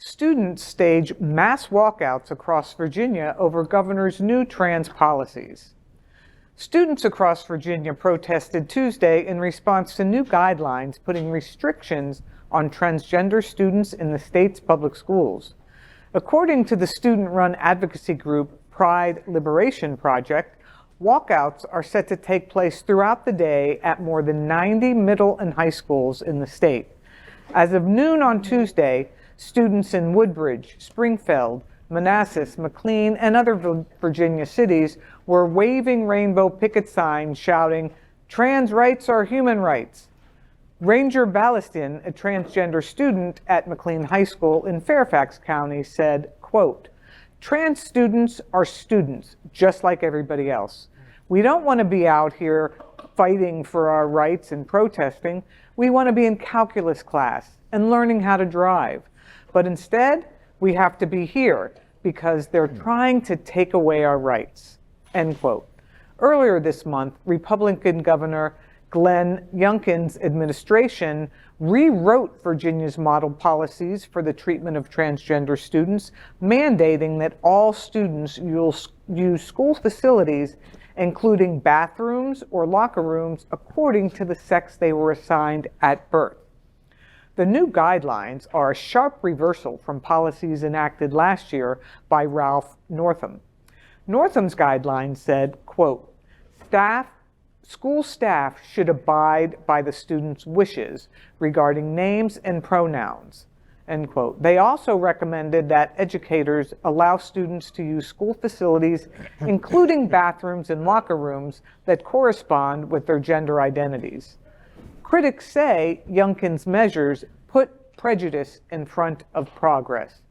students stage mass walkouts across Virginia over governor's new trans policies. Students across Virginia protested Tuesday in response to new guidelines putting restrictions on transgender students in the state's public schools. According to the student-run advocacy group Pride Liberation Project, walkouts are set to take place throughout the day at more than 90 middle and high schools in the state. As of noon on Tuesday, students in Woodbridge, Springfield, Manassas, McLean, and other Virginia cities were waving rainbow picket signs shouting, "Trans rights are human rights." Ranger Ballastin, a transgender student at McLean High School in Fairfax County, said, quote, "Trans students are students, just like everybody else. We don't want to be out here fighting for our rights and protesting. We want to be in calculus class and learning how to drive. But instead, we have to be here because they're trying to take away our rights," end quote. Earlier this month, Republican Governor Glenn Youngkin's administration rewrote Virginia's model policies for the treatment of transgender students, mandating that all students use school facilities, including bathrooms or locker rooms, according to the sex they were assigned at birth. The new guidelines are a sharp reversal from policies enacted last year by Ralph Northam. Northam's guidelines said, quote, "School staff should abide by the students' wishes regarding names and pronouns," end quote. They also recommended that educators allow students to use school facilities, including bathrooms and locker rooms, that correspond with their gender identities. Critics say Youngkin's measures put prejudice in front of progress.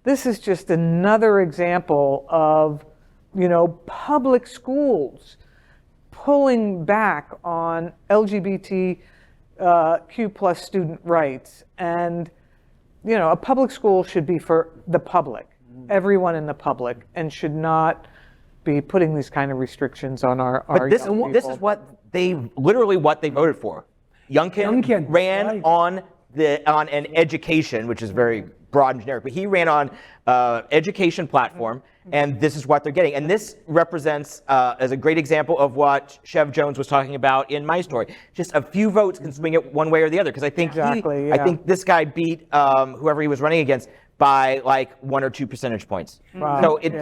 This is just another example of, public schools pulling back on LGBTQ plus student rights. And, a public school should be for the public, everyone in the public, and should not be putting these kind of restrictions on our young people. This is what they voted for. Youngkin ran right on an education, which is very broad and generic, but he ran on education platform, and this is what they're getting. And this represents as a great example of what Chev Jones was talking about in My Story. Just a few votes can swing it one way or the other, because I think I think this guy beat whoever he was running against by like 1 or 2 percentage points. Right. So it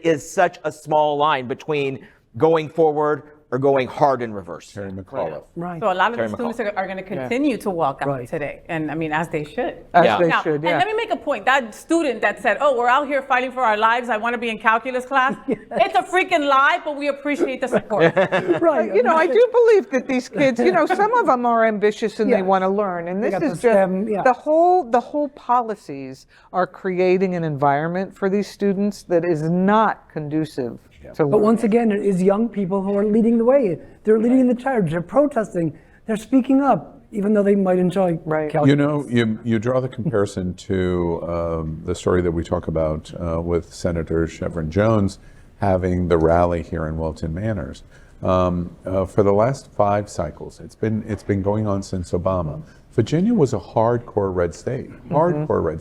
is such a small line between going forward or going hard in reverse. Terry McAuliffe. Right. So a lot of the students are going to continue to walk out today. And as they should. As they should. And let me make a point. That student that said, "Oh, we're out here fighting for our lives. I want to be in calculus class." It's a freaking lie, but we appreciate the support. Right. I do believe that these kids, some of them are ambitious and they want to learn. And this is just the whole policies are creating an environment for these students that is not conducive. But once again, it is young people who are leading the way. They're leading the charge. They're protesting. They're speaking up, even though they might enjoy calculus. You draw the comparison to the story that we talk about with Senator Chevron Jones having the rally here in Wilton Manors. For the last 5 cycles, it's been going on since Obama. Virginia was a hardcore red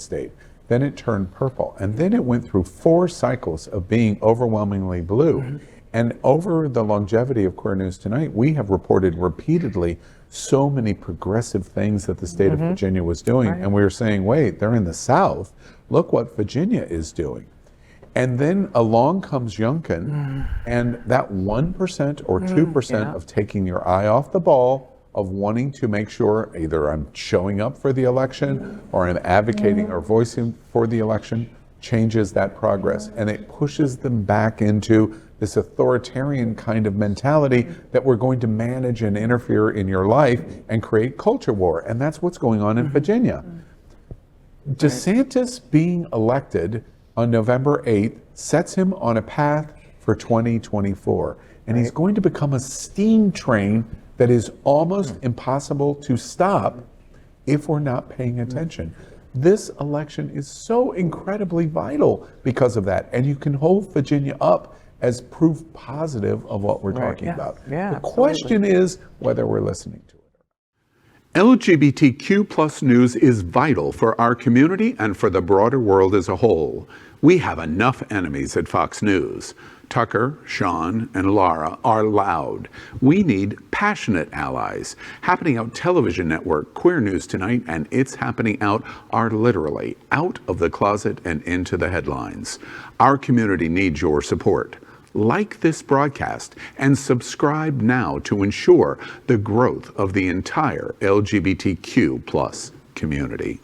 state. Then it turned purple, and then it went through 4 cycles of being overwhelmingly blue. And over the longevity of Queer News Tonight, we have reported repeatedly so many progressive things that the state of Virginia was doing. And we were saying, wait, they're in the South. Look what Virginia is doing. And then along comes Youngkin, and that 1% or 2% of taking your eye off the ball, of wanting to make sure either I'm showing up for the election or I'm advocating or voicing for the election, changes that progress. And it pushes them back into this authoritarian kind of mentality that we're going to manage and interfere in your life and create culture war. And that's what's going on in Virginia. DeSantis being elected on November 8th sets him on a path for 2024. And he's going to become a steam train that is almost impossible to stop if we're not paying attention. This election is so incredibly vital because of that. And you can hold Virginia up as proof positive of what we're talking about. The question is whether we're listening to it. LGBTQ plus news is vital for our community and for the broader world as a whole. We have enough enemies at Fox News. Tucker, Sean, and Laura are loud. We need passionate allies. Happening Out Television Network, Queer News Tonight, and It's Happening Out are literally out of the closet and into the headlines. Our community needs your support. Like this broadcast and subscribe now to ensure the growth of the entire LGBTQ plus community.